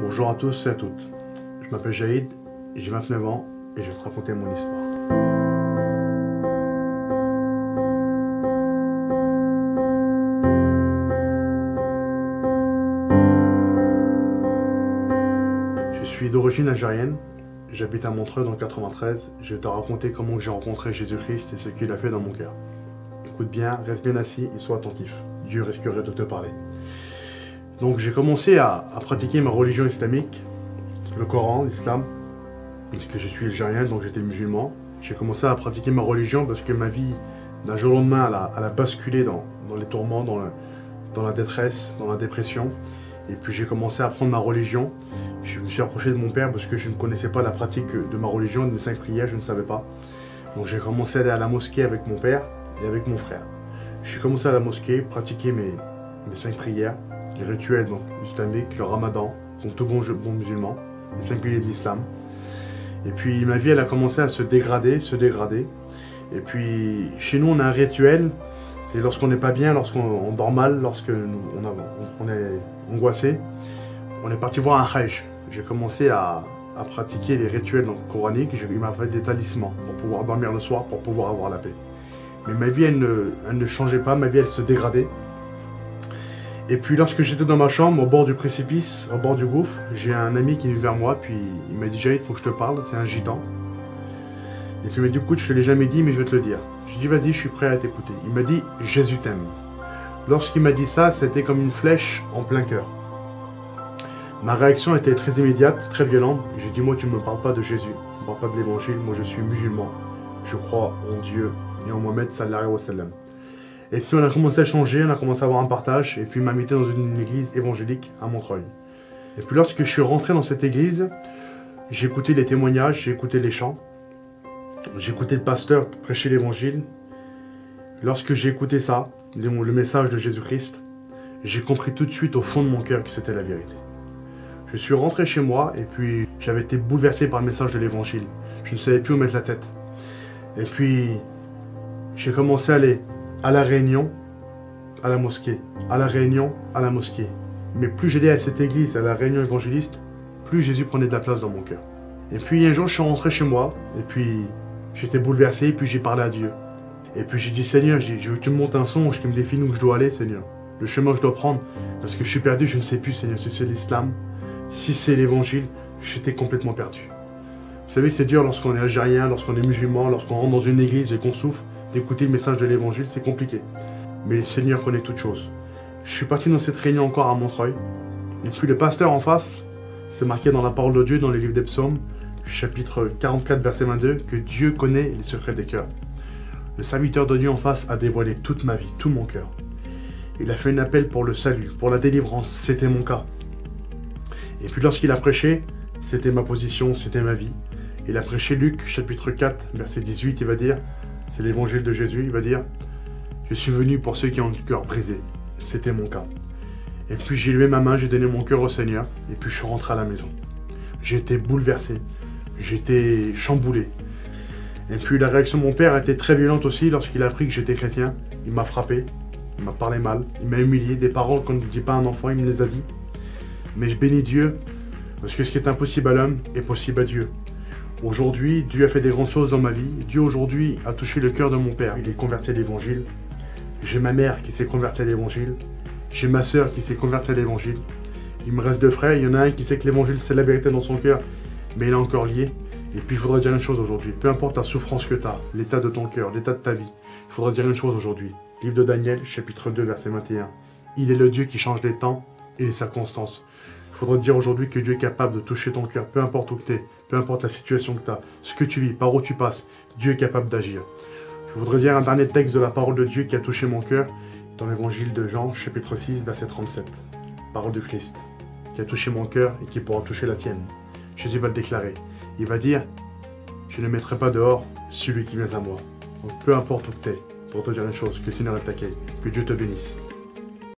Bonjour à tous et à toutes. Je m'appelle Jaïd, j'ai 29 ans et je vais te raconter mon histoire. Je suis d'origine algérienne, j'habite à Montreux dans le 93. Je vais te raconter comment j'ai rencontré Jésus-Christ et ce qu'il a fait dans mon cœur. Écoute bien, reste bien assis et sois attentif. Dieu risquerait de te parler. Donc j'ai commencé à pratiquer ma religion islamique, le Coran, l'islam, parce que je suis algérien, donc j'étais musulman. J'ai commencé à pratiquer ma religion parce que ma vie, d'un jour au lendemain, elle a basculé dans les tourments, dans la détresse, dans la dépression. Et puis j'ai commencé à apprendre ma religion. Je me suis approché de mon père parce que je ne connaissais pas la pratique de ma religion, de mes 5 prières, je ne savais pas. Donc j'ai commencé à aller à la mosquée avec mon père et avec mon frère. J'ai commencé à la mosquée, pratiquer mes 5 prières, les rituels donc, islamiques, le ramadan, comme tout bon musulman, les 5 piliers de l'islam. Et puis ma vie elle a commencé à se dégrader. Et puis chez nous on a un rituel, c'est lorsqu'on n'est pas bien, lorsqu'on dort mal, lorsqu'on est angoissé, on est parti voir un hajj. J'ai commencé à pratiquer les rituels donc, coraniques, il m'a fait des talismans pour pouvoir dormir le soir, pour pouvoir avoir la paix. Mais ma vie elle ne changeait pas, ma vie elle se dégradait. Et puis lorsque j'étais dans ma chambre, au bord du précipice, au bord du gouffre, j'ai un ami qui est venu vers moi, puis il m'a dit « Jaïd, il faut que je te parle, c'est un gitan. » Et puis il m'a dit « Écoute, je te l'ai jamais dit, mais je vais te le dire. » Je lui ai dit « Vas-y, je suis prêt à t'écouter. » Il m'a dit « Jésus t'aime. » Lorsqu'il m'a dit ça, c'était comme une flèche en plein cœur. Ma réaction était très immédiate, très violente. J'ai dit « Moi, tu ne me parles pas de Jésus, tu ne me parles pas de l'évangile, moi je suis musulman. Je crois en Dieu et en Mohamed sallallahu alayhi wa sallam. » Et puis on a commencé à changer, on a commencé à avoir un partage, et puis il m'a invité dans une église évangélique à Montreuil. Et puis lorsque je suis rentré dans cette église, j'ai écouté les témoignages, j'ai écouté les chants, j'ai écouté le pasteur prêcher l'évangile. Lorsque j'ai écouté ça, le message de Jésus-Christ, j'ai compris tout de suite au fond de mon cœur que c'était la vérité. Je suis rentré chez moi, et puis j'avais été bouleversé par le message de l'évangile. Je ne savais plus où mettre la tête. Et puis j'ai commencé à aller à la réunion, à la mosquée, à la réunion, à la mosquée. Mais plus j'allais à cette église, à la réunion évangéliste, plus Jésus prenait de la place dans mon cœur. Et puis un jour, je suis rentré chez moi, et puis j'étais bouleversé, et puis j'ai parlé à Dieu. Et puis j'ai dit, Seigneur, je veux que tu me montes un songe qui me définit où je dois aller, Seigneur. Le chemin que je dois prendre, parce que je suis perdu, je ne sais plus, Seigneur, si c'est l'islam, si c'est l'évangile, j'étais complètement perdu. Vous savez, c'est dur lorsqu'on est algérien, lorsqu'on est musulman, lorsqu'on rentre dans une église et qu'on souffre, d'écouter le message de l'évangile, c'est compliqué. Mais le Seigneur connaît toutes choses. Je suis parti dans cette réunion encore à Montreuil. Et puis le pasteur en face, c'est marqué dans la parole de Dieu, dans le livre des psaumes, chapitre 44, verset 22, que Dieu connaît les secrets des cœurs. Le serviteur de Dieu en face a dévoilé toute ma vie, tout mon cœur. Il a fait un appel pour le salut, pour la délivrance, c'était mon cas. Et puis lorsqu'il a prêché, c'était ma position, c'était ma vie. Il a prêché Luc, chapitre 4, verset 18, il va dire, c'est l'évangile de Jésus, il va dire « Je suis venu pour ceux qui ont le cœur brisé. » C'était mon cas. Et puis j'ai levé ma main, j'ai donné mon cœur au Seigneur, et puis je suis rentré à la maison. J'ai été bouleversé, j'étais chamboulé. Et puis la réaction de mon père a été très violente aussi lorsqu'il a appris que j'étais chrétien. Il m'a frappé, il m'a parlé mal, il m'a humilié, des paroles qu'on ne dit pas à un enfant, il me les a dit. Mais je bénis Dieu, parce que ce qui est impossible à l'homme est possible à Dieu. Aujourd'hui, Dieu a fait des grandes choses dans ma vie. Dieu aujourd'hui a touché le cœur de mon père. Il est converti à l'évangile. J'ai ma mère qui s'est convertie à l'évangile. J'ai ma sœur qui s'est convertie à l'évangile. Il me reste 2 frères. Il y en a un qui sait que l'évangile c'est la vérité dans son cœur, mais il est encore lié. Et puis il faudra dire une chose aujourd'hui. Peu importe la souffrance que tu as, l'état de ton cœur, l'état de ta vie, il faudra dire une chose aujourd'hui. Livre de Daniel, chapitre 2, verset 21. Il est le Dieu qui change les temps et les circonstances. Il faudra dire aujourd'hui que Dieu est capable de toucher ton cœur, peu importe où tu es, peu importe la situation que tu as, ce que tu vis, par où tu passes, Dieu est capable d'agir. Je voudrais dire un dernier texte de la parole de Dieu qui a touché mon cœur, dans l'évangile de Jean, chapitre 6, verset 37. Parole de Christ, qui a touché mon cœur et qui pourra toucher la tienne. Jésus va le déclarer. Il va dire, je ne mettrai pas dehors celui qui vient à moi. Donc peu importe où tu es, pour te dire une chose, que le Seigneur t'accueille, que Dieu te bénisse.